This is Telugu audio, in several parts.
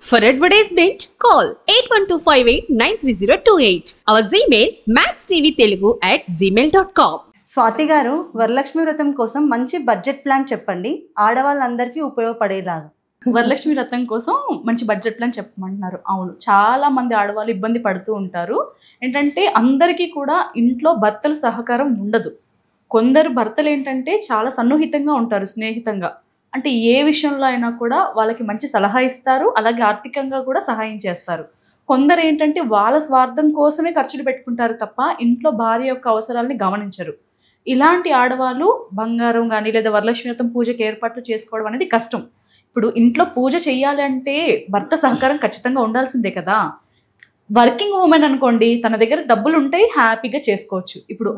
For advertisement, call 8125893028. Our Gmail maxtvtelugu@gmail.com. Swathi గారు, వరలక్ష్మి వ్రతం కోసం మంచి బడ్జెట్ ప్లాన్ చెప్పండి, ఆడవాళ్ళందరికీ ఉపయోగపడేలాగా. వరలక్ష్మి వ్రతం కోసం మంచి బడ్జెట్ ప్లాన్ చెప్పమంటున్నారు. అవును, చాలా మంది ఆడవాళ్ళు ఇబ్బంది పడుతూ ఉంటారు. ఏంటంటే అందరికీ కూడా ఇంట్లో భర్తల సహకారం ఉండదు. కొందరు భర్తలు ఏంటంటే చాలా సన్నిహితంగా ఉంటారు, స్నేహితంగా. అంటే ఏ విషయంలో అయినా కూడా వాళ్ళకి మంచి సలహా ఇస్తారు, అలాగే ఆర్థికంగా కూడా సహాయం చేస్తారు. కొందరు ఏంటంటే వాళ్ళ స్వార్థం కోసమే ఖర్చులు పెట్టుకుంటారు తప్ప ఇంట్లో భార్య యొక్క అవసరాలని గమనించరు. ఇలాంటి ఆడవాళ్ళు బంగారం కానీ లేదా వరలక్ష్మి వ్రతం పూజకి ఏర్పాట్లు చేసుకోవడం అనేది కష్టం. ఇప్పుడు ఇంట్లో పూజ చేయాలి అంటే భర్త సహకారం ఖచ్చితంగా ఉండాల్సిందే కదా. వర్కింగ్ ఉమెన్ అనుకోండి, తన దగ్గర డబ్బులు ఉంటాయి, హ్యాపీగా చేసుకోవచ్చు. ఇప్పుడు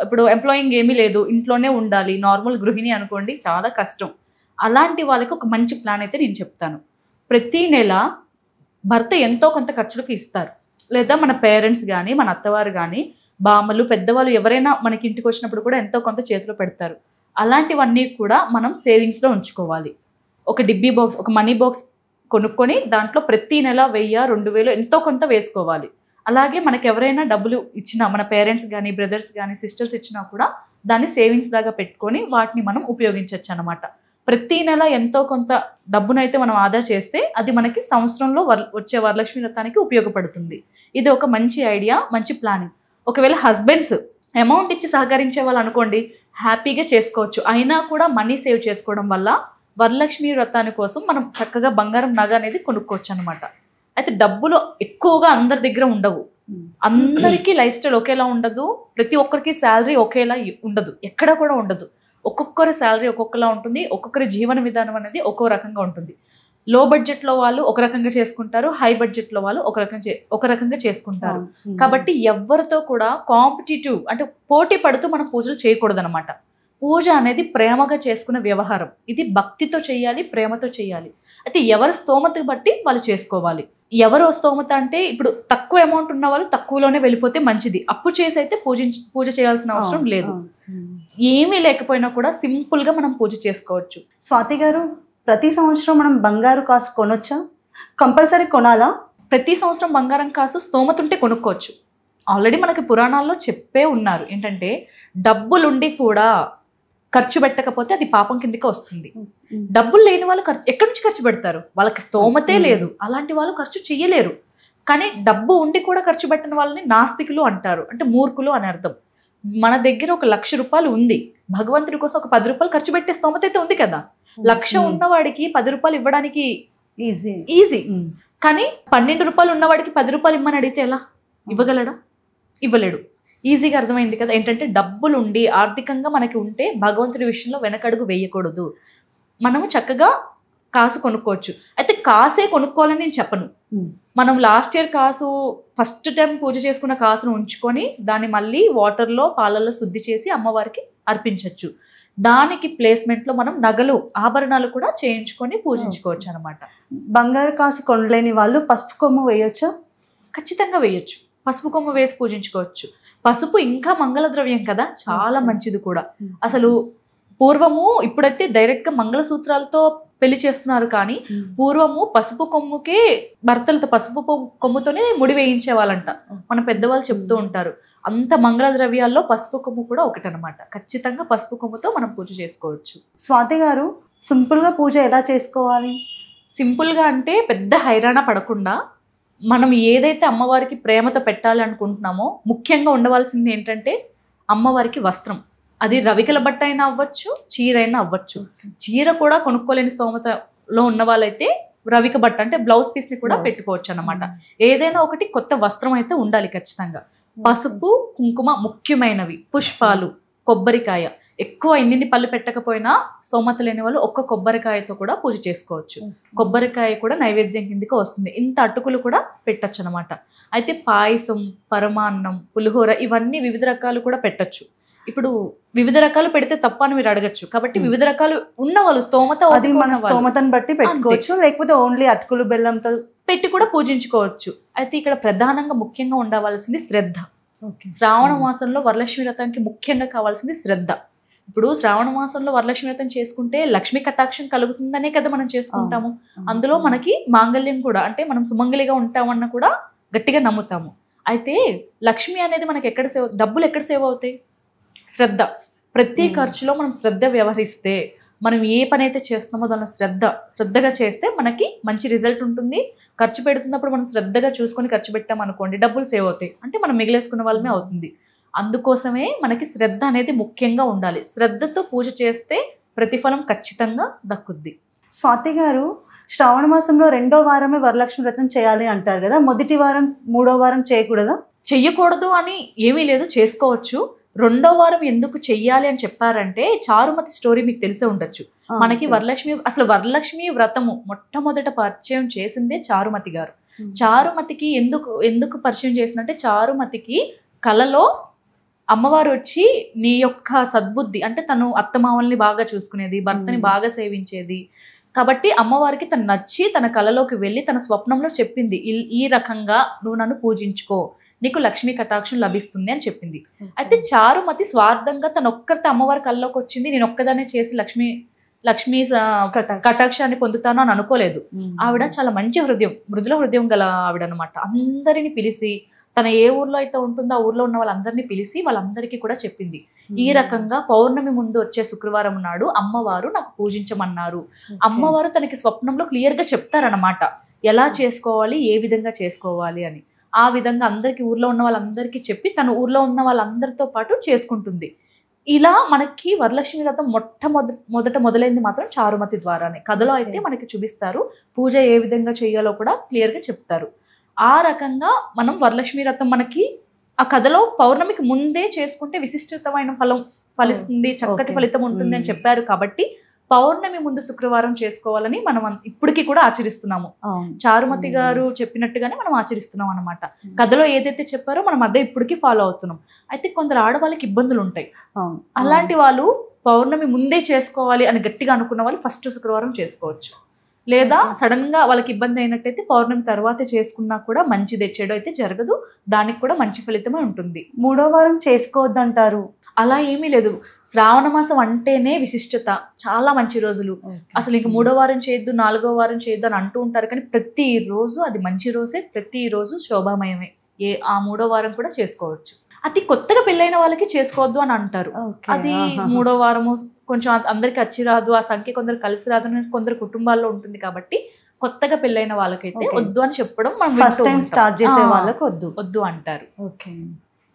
ఇప్పుడు ఎంప్లాయింగ్ ఏమీ లేదు, ఇంట్లోనే ఉండాలి, నార్మల్ గృహిణి అనుకోండి, చాలా కష్టం. అలాంటి వాళ్ళకి ఒక మంచి ప్లాన్ అయితే నేను చెప్తాను. ప్రతి నెల భర్త ఎంతో కొంత ఖర్చులకు ఇస్తారు, లేదా మన పేరెంట్స్ కానీ మన అత్తవారు కానీ బామ్మలు పెద్దవాళ్ళు ఎవరైనా మనకి ఇంటికి వచ్చినప్పుడు కూడా ఎంతో కొంత చేతిలో పెడతారు. అలాంటివన్నీ కూడా మనం సేవింగ్స్లో ఉంచుకోవాలి. ఒక డిబ్బీ బాక్స్, ఒక మనీ బాక్స్ కొనుక్కొని దాంట్లో ప్రతి నెల 1000, 2000 ఎంతో కొంత వేసుకోవాలి. అలాగే మనకు ఎవరైనా డబ్బులు ఇచ్చినా, మన పేరెంట్స్ కానీ బ్రదర్స్ కానీ సిస్టర్స్ ఇచ్చినా కూడా దాన్ని సేవింగ్స్ లాగా పెట్టుకొని వాటిని మనం ఉపయోగించవచ్చు అన్నమాట. ప్రతి నెల ఎంతో కొంత డబ్బునైతే మనం ఆదా చేస్తే అది మనకి సంవత్సరంలో వచ్చే వరలక్ష్మి వ్రతానికి ఉపయోగపడుతుంది. ఇది ఒక మంచి ఐడియా, మంచి ప్లానింగ్. ఒకవేళ హస్బెండ్స్ అమౌంట్ ఇచ్చి సహకరించే వాళ్ళు అనుకోండి, హ్యాపీగా చేసుకోవచ్చు. అయినా కూడా మనీ సేవ్ చేసుకోవడం వల్ల వరలక్ష్మి వ్రతాని కోసం మనం చక్కగా బంగారం నగ అనేది కొనుక్కోవచ్చు అనమాట. అయితే డబ్బులు ఎక్కువగా అందరి దగ్గర ఉండవు, అందరికీ లైఫ్ స్టైల్ ఒకేలా ఉండదు, ప్రతి ఒక్కరికి శాలరీ ఒకేలా ఉండదు, ఎక్కడ కూడా ఉండదు. ఒక్కొక్కరి శాలరీ ఒక్కొక్కలా ఉంటుంది, ఒక్కొక్కరి జీవన విధానం అనేది ఒక్కో రకంగా ఉంటుంది. లో బడ్జెట్లో వాళ్ళు ఒక రకంగా చేసుకుంటారు, హై బడ్జెట్లో వాళ్ళు ఒక రకంగా చేసుకుంటారు. కాబట్టి ఎవరితో కూడా కాంపిటేటివ్ అంటే పోటీ పడుతూ మనం పూజలు చేయకూడదు అనమాట. పూజ అనేది ప్రేమగా చేసుకునే వ్యవహారం. ఇది భక్తితో చేయాలి, ప్రేమతో చేయాలి. అయితే ఎవరి స్తోమత బట్టి వాళ్ళు చేసుకోవాలి. ఎవరు స్తోమత అంటే ఇప్పుడు తక్కువ అమౌంట్ ఉన్న వాళ్ళు తక్కువలోనే వెళ్ళిపోతే మంచిది. అప్పు చేసి అయితే పూజ చేయాల్సిన అవసరం లేదు. ఏమీ లేకపోయినా కూడా సింపుల్గా మనం పూజ చేసుకోవచ్చు. స్వాతి గారు, ప్రతి సంవత్సరం మనం బంగారు కాసు కొనొచ్చా? కంపల్సరీ కొనాలా? ప్రతి సంవత్సరం బంగారం కాసు స్తోమత ఉంటే కొనుక్కోవచ్చు. ఆల్రెడీ మనకి పురాణాల్లో చెప్పే ఉన్నారు ఏంటంటే డబ్బులుండి కూడా ఖర్చు పెట్టకపోతే అది పాపం కిందకి వస్తుంది. డబ్బులు లేని వాళ్ళు ఎక్కడి నుంచి ఖర్చు పెడతారు? వాళ్ళకి స్తోమతే లేదు, అలాంటి వాళ్ళు ఖర్చు చెయ్యలేరు. కానీ డబ్బు ఉండి కూడా ఖర్చు పెట్టిన వాళ్ళని నాస్తికులు అంటారు, అంటే మూర్ఖులు అని అర్థం. మన దగ్గర 1,00,000 రూపాయలు ఉంది, భగవంతుడి కోసం ఒక 10 రూపాయలు ఖర్చు పెట్టే స్తోమత అయితే ఉంది కదా. 1,00,000 ఉన్నవాడికి 10 రూపాయలు ఇవ్వడానికి ఈజీ. కానీ 12 రూపాయలు ఉన్నవాడికి 10 రూపాయలు ఇమ్మని అడిగితే ఎలా ఇవ్వగలడా? ఇవ్వలేడు. ఈజీగా అర్థమైంది కదా. ఏంటంటే డబ్బులు ఉండి ఆర్థికంగా మనకి ఉంటే భగవంతుడి విషయంలో వెనకడుగు వేయకూడదు. మనము చక్కగా కాసు కొనుక్కోవచ్చు. అయితే కాసే కొనుక్కోవాలని నేను చెప్పను. మనం లాస్ట్ ఇయర్ కాసు ఫస్ట్ టైం పూజ చేసుకున్న కాసును ఉంచుకొని దాన్ని మళ్ళీ వాటర్లో పాలల్లో శుద్ధి చేసి అమ్మవారికి అర్పించవచ్చు. దానికి ప్లేస్మెంట్లో మనం నగలు ఆభరణాలు కూడా చేయించుకొని పూజించుకోవచ్చు అనమాట. బంగారు కాసు కొనలేని వాళ్ళు పసుపు కొమ్ము వేయొచ్చా? ఖచ్చితంగా వేయొచ్చు. పసుపు కొమ్ము వేసి పూజించుకోవచ్చు. పసుపు ఇంకా మంగళ ద్రవ్యం కదా, చాలా మంచిది కూడా. అసలు పూర్వము, ఇప్పుడైతే డైరెక్ట్గా మంగళసూత్రాలతో పెళ్లి చేస్తున్నారు, కానీ పూర్వము పసుపు కొమ్ముకే భర్తలతో పసుపు కొమ్ముతోనే ముడి వేయించే వాళ్ళంట. మన పెద్దవాళ్ళు చెప్తూ ఉంటారు. అంత మంగళ ద్రవ్యాల్లో పసుపు కొమ్ము కూడా ఒకటనమాట. ఖచ్చితంగా పసుపు కొమ్ముతో మనం పూజ చేసుకోవచ్చు. స్వాతి గారు, సింపుల్గా పూజ ఎలా చేసుకోవాలి? సింపుల్గా అంటే పెద్ద హైరాణ పడకుండా మనం ఏదైతే అమ్మవారికి ప్రేమతో పెట్టాలి అనుకుంటున్నామో ముఖ్యంగా ఉండవలసింది ఏంటంటే అమ్మవారికి వస్త్రం. అది రవికల బట్ట అయినా అవ్వచ్చు, చీర అయినా అవ్వచ్చు. చీర కూడా కొనుక్కోలేని స్తోమతలో ఉన్న వాళ్ళైతే రవిక బట్ట అంటే బ్లౌజ్ పీస్ని కూడా పెట్టుకోవచ్చు అన్నమాట. ఏదైనా ఒకటి కొత్త వస్త్రం అయితే ఉండాలి ఖచ్చితంగా. పసుపు, కుంకుమ ముఖ్యమైనవి. పుష్పాలు, కొబ్బరికాయ. ఎక్కువ ఇన్ని పళ్ళు పెట్టకపోయినా స్తోమత లేని వాళ్ళు ఒక్క కొబ్బరికాయతో కూడా పూజ చేసుకోవచ్చు. కొబ్బరికాయ కూడా నైవేద్యం కిందకి వస్తుంది. ఇంత అటుకులు కూడా పెట్టచ్చు అనమాట. అయితే పాయసం, పరమాన్నం, పులిహోర ఇవన్నీ వివిధ రకాలు కూడా పెట్టచ్చు. ఇప్పుడు వివిధ రకాలు పెడితే తప్ప అని మీరు అడగచ్చు. కాబట్టి వివిధ రకాలు ఉన్న వాళ్ళు స్తోమతను బట్టి పెట్టుకోవచ్చు, లేకపోతే ఓన్లీ అటుకులు బెల్లంతో పెట్టి కూడా పూజించుకోవచ్చు. అయితే ఇక్కడ ప్రధానంగా ముఖ్యంగా ఉండవలసింది శ్రద్ధ. శ్రావణ మాసంలో వరలక్ష్మి వ్రతానికి ముఖ్యంగా కావాల్సింది శ్రద్ధ. ఇప్పుడు శ్రావణ మాసంలో వరలక్ష్మి వ్రతం చేసుకుంటే లక్ష్మీ కటాక్షం కలుగుతుందనే కదా మనం చేసుకుంటాము. అందులో మనకి మాంగళ్యం కూడా, అంటే మనం సుమంగలిగా ఉంటామన్న కూడా గట్టిగా నమ్ముతాము. అయితే లక్ష్మి అనేది మనకి ఎక్కడ డబ్బులు ఎక్కడ సేవ్ అవుతాయి? శ్రద్ధ. ప్రతి ఖర్చులో మనం శ్రద్ధ వ్యవహరిస్తే, మనం ఏ పని అయితే చేస్తున్నామో దానిలో శ్రద్ధగా చేస్తే మనకి మంచి రిజల్ట్ ఉంటుంది. ఖర్చు పెడుతున్నప్పుడు మనం శ్రద్ధగా చూసుకొని ఖర్చు పెట్టాం అనుకోండి, డబ్బులు సేవ్ అవుతాయి, అంటే మనం మిగిలేసుకున్న వాళ్ళమే అవుతుంది. అందుకోసమే మనకి శ్రద్ధ అనేది ముఖ్యంగా ఉండాలి. శ్రద్ధతో పూజ చేస్తే ప్రతిఫలం ఖచ్చితంగా దక్కుద్ది. స్వాతి గారు, శ్రావణ మాసంలో 2వ వారమే వరలక్ష్మి వ్రతం చేయాలి అంటారు కదా, మొదటి వారం 3వ వారం చేయకూడదా? చెయ్యకూడదు అని ఏమీ లేదు, చేసుకోవచ్చు. 2వ వారం ఎందుకు చెయ్యాలి అని చెప్పారంటే, చారుమతి స్టోరీ మీకు తెలిసే ఉండొచ్చు. మనకి వరలక్ష్మి వ్రతము మొట్టమొదట పరిచయం చేసిందే చారుమతి గారు. చారుమతికి ఎందుకు పరిచయం చేసిందంటే, చారుమతికి కలలో అమ్మవారు వచ్చి నీ యొక్క సద్బుద్ధి, అంటే తను అత్తమామల్ని బాగా చూసుకునేది, భర్తని బాగా సేవించేది కాబట్టి అమ్మవారికి తను నచ్చి తన కలలోకి వెళ్ళి తన స్వప్నంలో చెప్పింది, ఈ రకంగా నువ్వు నన్ను పూజించుకో, నీకు లక్ష్మీ కటాక్షం లభిస్తుంది అని చెప్పింది. అయితే చారుమతి స్వార్థంగా తన ఒక్కరితో అమ్మవారి కల్లోకి వచ్చింది, నేను ఒక్కదానే చేసి లక్ష్మీ కటాక్షాన్ని పొందుతాను అని అనుకోలేదు. ఆవిడ చాలా మంచి మృదుల హృదయం గల ఆవిడ అనమాట. అందరిని పిలిచి, తన ఏ ఊర్లో అయితే ఉంటుందో ఆ ఊర్లో ఉన్న వాళ్ళందరినీ పిలిచి వాళ్ళందరికీ కూడా చెప్పింది, ఈ రకంగా పౌర్ణమి ముందు వచ్చే శుక్రవారం నాడు అమ్మవారు నాకు పూజించమన్నారు. అమ్మవారు తనకి స్వప్నంలో క్లియర్గా చెప్తారనమాట, ఎలా చేసుకోవాలి, ఏ విధంగా చేసుకోవాలి అని. ఆ విధంగా అందరికీ, ఊర్లో ఉన్న వాళ్ళందరికీ చెప్పి తన ఊర్లో ఉన్న వాళ్ళందరితో పాటు చేసుకుంటుంది. ఇలా మనకి వరలక్ష్మి వ్రతం మొదట మొదలైంది మాత్రం చారుమతి ద్వారానే. కథలో అయితే మనకి చూపిస్తారు, పూజ ఏ విధంగా చేయాలో కూడా క్లియర్గా చెప్తారు. ఆ రకంగా మనం వరలక్ష్మి వ్రతం మనకి ఆ కథలో పౌర్ణమికి ముందే చేసుకుంటే విశిష్టమైన ఫలిస్తుంది, చక్కటి ఫలితం ఉంటుంది అని చెప్పారు. కాబట్టి పౌర్ణమి ముందు శుక్రవారం చేసుకోవాలని మనం ఇప్పటికీ కూడా ఆచరిస్తున్నాము. చారుమతి గారు చెప్పినట్టుగానే మనం ఆచరిస్తున్నాం అనమాట. కథలో ఏదైతే చెప్పారో మనం అదే ఇప్పటికీ ఫాలో అవుతున్నాం. అయితే కొందరు ఆడవాళ్ళకి ఇబ్బందులు ఉంటాయి. అలాంటి వాళ్ళు పౌర్ణమి ముందే చేసుకోవాలి అని గట్టిగా అనుకున్న వాళ్ళు ఫస్ట్ శుక్రవారం చేసుకోవచ్చు. లేదా సడన్ గా వాళ్ళకి ఇబ్బంది అయినట్టయితే పౌర్ణమి తర్వాతే చేసుకున్నా కూడా మంచిదే, చెడు అయితే జరగదు, దానికి కూడా మంచి ఫలితమే ఉంటుంది. 3వ వారం చేసుకోవద్దంటారు? అలా ఏమీ లేదు. శ్రావణ మాసం అంటేనే విశిష్టత, చాలా మంచి రోజులు. అసలు ఇంక 3వ వారం చేయొద్దు, 4వ వారం చేయొద్దు అని అంటూ ఉంటారు, కానీ ప్రతిరోజు అది మంచి రోజే, ప్రతిరోజు శోభామయమే. ఆ 3వ వారం కూడా చేసుకోవచ్చు. అది కొత్తగా పెళ్ళైన వాళ్ళకి చేసుకోవద్దు అని అంటారు. అది 3వ వారము కొంచెం అందరికి వచ్చి రాదు, ఆ సంఖ్య కొందరు కలిసి రాదు అని కొందరు కుటుంబాల్లో ఉంటుంది. కాబట్టి కొత్తగా పెళ్ళైన వాళ్ళకైతే వద్దు అని చెప్పడం మనం ఫస్ట్ టైం స్టార్ట్ చేసే వాళ్ళకి వద్దు అంటారు. ఓకే,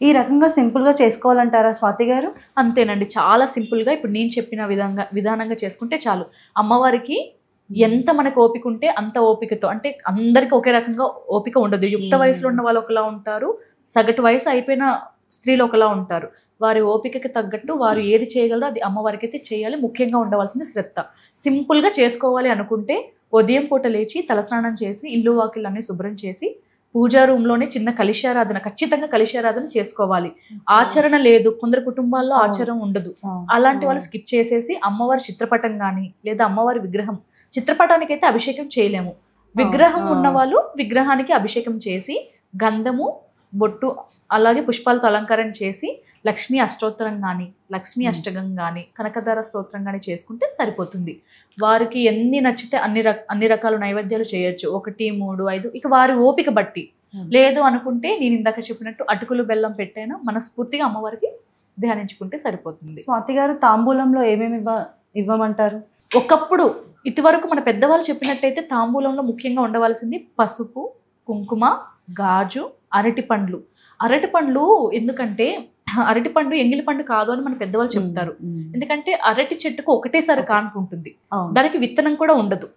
ఈ రకంగా సింపుల్ గా చేసుకోవాలంటారా స్వాతి గారు? అంతేనండి, చాలా సింపుల్ గా ఇప్పుడు నేను చెప్పిన విధానంగా చేసుకుంటే చాలు. అమ్మవారికి ఎంత మనకు ఓపిక ఉంటే అంత ఓపికతో, అంటే అందరికి ఒకే రకంగా ఓపిక ఉండదు. యుక్త వయసులో ఉన్న వాళ్ళు ఒకలా ఉంటారు, సగటు వయసు అయిపోయిన స్త్రీలు ఒకలా ఉంటారు. వారి ఓపికకి తగ్గట్టు వారు ఏది చేయగలరో అది అమ్మవారికి అయితే చేయాలి. ముఖ్యంగా ఉండవలసింది శ్రద్ధ. సింపుల్గా చేసుకోవాలి అనుకుంటే ఉదయం పూట లేచి తలస్నానం చేసి ఇల్లు వాకిళ్ళన్నీ శుభ్రం చేసి పూజా రూమ్లోనే చిన్న కలిశారాధన, ఖచ్చితంగా కలిశారాధన చేసుకోవాలి. ఆచరణ లేదు, కొందరు కుటుంబాల్లో ఆచరణ ఉండదు, అలాంటి వాళ్ళు స్కిప్ చేసేసి అమ్మవారి చిత్రపటం కానీ లేదా అమ్మవారి విగ్రహం, చిత్రపటానికి అయితే అభిషేకం చేయలేము, విగ్రహం ఉన్నవాళ్ళు విగ్రహానికి అభిషేకం చేసి గంధము బొట్టు అలాగే పుష్పాలతో అలంకారం చేసి లక్ష్మీ అష్టోత్తరం కానీ లక్ష్మీ అష్టకం కానీ కనకధార స్తోత్రం కానీ చేసుకుంటే సరిపోతుంది. వారికి ఎన్ని నచ్చితే అన్ని రకాల నైవేద్యాలు చేయొచ్చు, 1, 3, 5, ఇక వారి ఓపిక బట్టి. లేదు అనుకుంటే నేను ఇందాక చెప్పినట్టు అటుకులు బెల్లం పెట్టైనా మనస్ఫూర్తిగా అమ్మవారికి ధ్యానించుకుంటే సరిపోతుంది. స్వాతి గారు, తాంబూలంలో ఏమేమి ఇవ్వమంటారు? ఒకప్పుడు ఇదివరకు మన పెద్దవాళ్ళు చెప్పినట్టయితే తాంబూలంలో ముఖ్యంగా ఉండవలసింది పసుపు, కుంకుమ, గాజు, అరటిపండ్లు. అరటిపండ్లు ఎందుకంటే అరటిపండు ఎంగిలి పండు కాదు అని మన పెద్దవాళ్ళు చెప్తారు. ఎందుకంటే అరటి చెట్టుకు ఒకటేసారి కాన్పు ఉంటుంది, దానికి విత్తనం కూడా ఉండదు.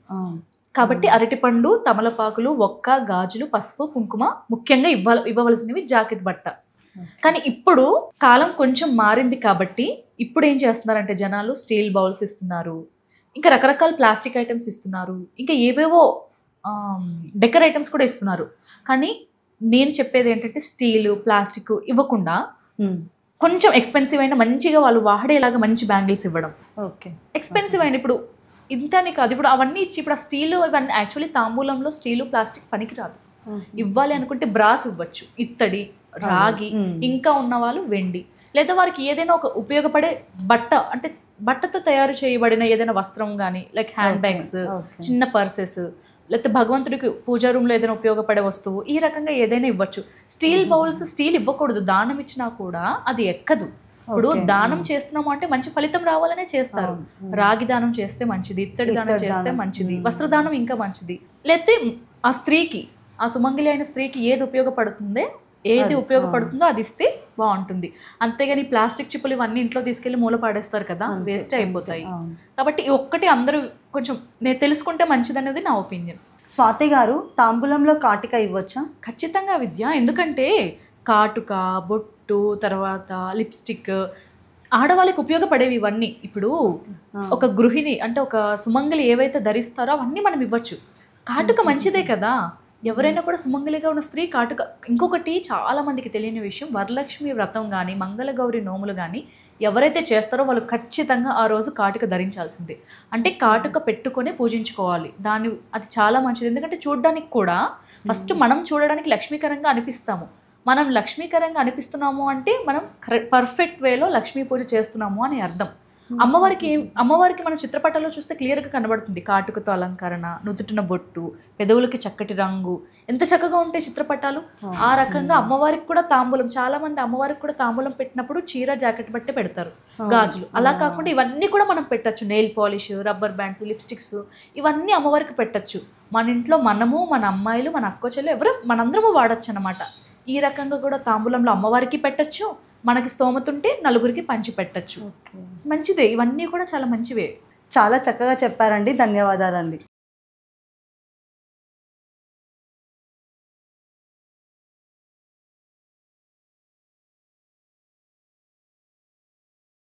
కాబట్టి అరటిపండు, తమలపాకులు, ఒక్క, గాజులు, పసుపు, కుంకుమ ముఖ్యంగా ఇవ్వవలసినవి, జాకెట్ బట్ట. కానీ ఇప్పుడు కాలం కొంచెం మారింది కాబట్టి ఇప్పుడు ఏం చేస్తున్నారంటే జనాలు స్టీల్ బౌల్స్ ఇస్తున్నారు, ఇంకా రకరకాల ప్లాస్టిక్ ఐటమ్స్ ఇస్తున్నారు, ఇంకా ఏవేవో డెకర్ ఐటమ్స్ కూడా ఇస్తున్నారు. కానీ నేను చెప్పేది ఏంటంటే స్టీలు, ప్లాస్టిక్ ఇవ్వకుండా కొంచెం ఎక్స్పెన్సివ్ అయిన మంచిగా వాళ్ళు వాడేలాగా మంచి బ్యాంగిల్స్ ఇవ్వడం. ఎక్స్పెన్సివ్ అయిన ఇప్పుడు ఇంతనే కాదు, ఇప్పుడు అవన్నీ ఇచ్చి ఇప్పుడు ఆ స్టీలు ఇవన్నీ యాక్చువల్లీ తాంబూలంలో స్టీలు, ప్లాస్టిక్ పనికిరాదు. ఇవ్వాలి అనుకుంటే బ్రాస్ ఇవ్వచ్చు, ఇత్తడి, రాగి, ఇంకా ఉన్న వాళ్ళు వెండి. లేదా వారికి ఏదైనా ఒక ఉపయోగపడే అంటే బట్టతో తయారు చేయబడిన ఏదైనా వస్త్రం కానీ లైక్ హ్యాండ్ బ్యాగ్స్, చిన్న పర్సెస్, లేకపోతే భగవంతుడికి పూజా రూమ్లో ఏదైనా ఉపయోగపడే వస్తువు, ఈ రకంగా ఏదైనా ఇవ్వచ్చు. స్టీల్ బౌల్స్ స్టీల్ ఇవ్వకూడదు, దానం ఇచ్చినా కూడా అది ఎక్కదు. ఇప్పుడు దానం చేస్తున్నాము అంటే మంచి ఫలితం రావాలనే చేస్తారు. రాగి దానం చేస్తే మంచిది, ఇత్తడి దానం చేస్తే మంచిది, వస్త్రదానం ఇంకా మంచిది. లేకపోతే ఆ స్త్రీకి, ఆ సుమంగళి అయిన స్త్రీకి ఏది ఉపయోగపడుతుందో అది ఇస్తే బాగుంటుంది. అంతేగాని ప్లాస్టిక్ చిప్పులు ఇవన్నీ ఇంట్లో తీసుకెళ్లి మూల పాడేస్తారు కదా, వేస్ట్ అయిపోతాయి. కాబట్టి ఒక్కటి అందరూ కొంచెం నేను తెలుసుకుంటే మంచిది అనేది నా ఒపీనియన్. స్వాతి గారు, తాంబూలంలో కాటిక ఇవ్వచ్చా? ఖచ్చితంగా విద్య. ఎందుకంటే కాటుక, బొట్టు, తర్వాత లిప్స్టిక్ ఆడవాళ్ళకి ఉపయోగపడేవి ఇవన్నీ. ఇప్పుడు ఒక గృహిణి అంటే ఒక సుమంగలి ఏవైతే ధరిస్తారో అవన్నీ మనం ఇవ్వచ్చు. కాటుక మంచిదే కదా, ఎవరైనా కూడా సుమంగలిగా ఉన్న స్త్రీ కాటుక. ఇంకొకటి చాలా మందికి తెలియని విషయం, వరలక్ష్మి వ్రతం కానీ మంగళగౌరి నోములు కానీ ఎవరైతే చేస్తారో వాళ్ళు ఖచ్చితంగా ఆ రోజు కాటుక ధరించాల్సిందే. అంటే కాటుక పెట్టుకొని పూజించుకోవాలి. అది చాలా మంచిది. ఎందుకంటే చూడడానికి కూడా ఫస్ట్ మనం చూడడానికి లక్ష్మీకరంగా అనిపిస్తాము. మనం లక్ష్మీకరంగా అనిపిస్తున్నాము అంటే మనం పర్ఫెక్ట్ వేలో లక్ష్మీ పూజ చేస్తున్నాము అని అర్థం. అమ్మవారికి మనం చిత్రపటాల్లో చూస్తే క్లియర్గా కనబడుతుంది. కాటుకతో అలంకరణ, నుదుటిన బొట్టు, పెదవులకి చక్కటి రంగు, ఎంత చక్కగా ఉంటాయి చిత్రపటాలు. ఆ రకంగా అమ్మవారికి కూడా తాంబూలం, చాలా మంది అమ్మవారికి కూడా తాంబూలం పెట్టినప్పుడు చీర, జాకెట్ బట్టి పెడతారు, గాజులు. అలా కాకుండా ఇవన్నీ కూడా మనం పెట్టచ్చు. Nail polish, rubber bands, lipsticks, ఇవన్నీ అమ్మవారికి పెట్టచ్చు. మన ఇంట్లో మనము, మన అమ్మాయిలు, మన అక్క చెల్లెలు మనందరము వాడచ్చు అన్నమాట. ఈ రకంగా కూడా తాంబూలంలో అమ్మవారికి పెట్టచ్చు, మనకి స్తోమత ఉంటే నలుగురికి పంచి పెట్టచ్చు. మంచిదే, ఇవన్నీ కూడా చాలా మంచివే. చాలా చక్కగా చెప్పారండి, ధన్యవాదాలండి.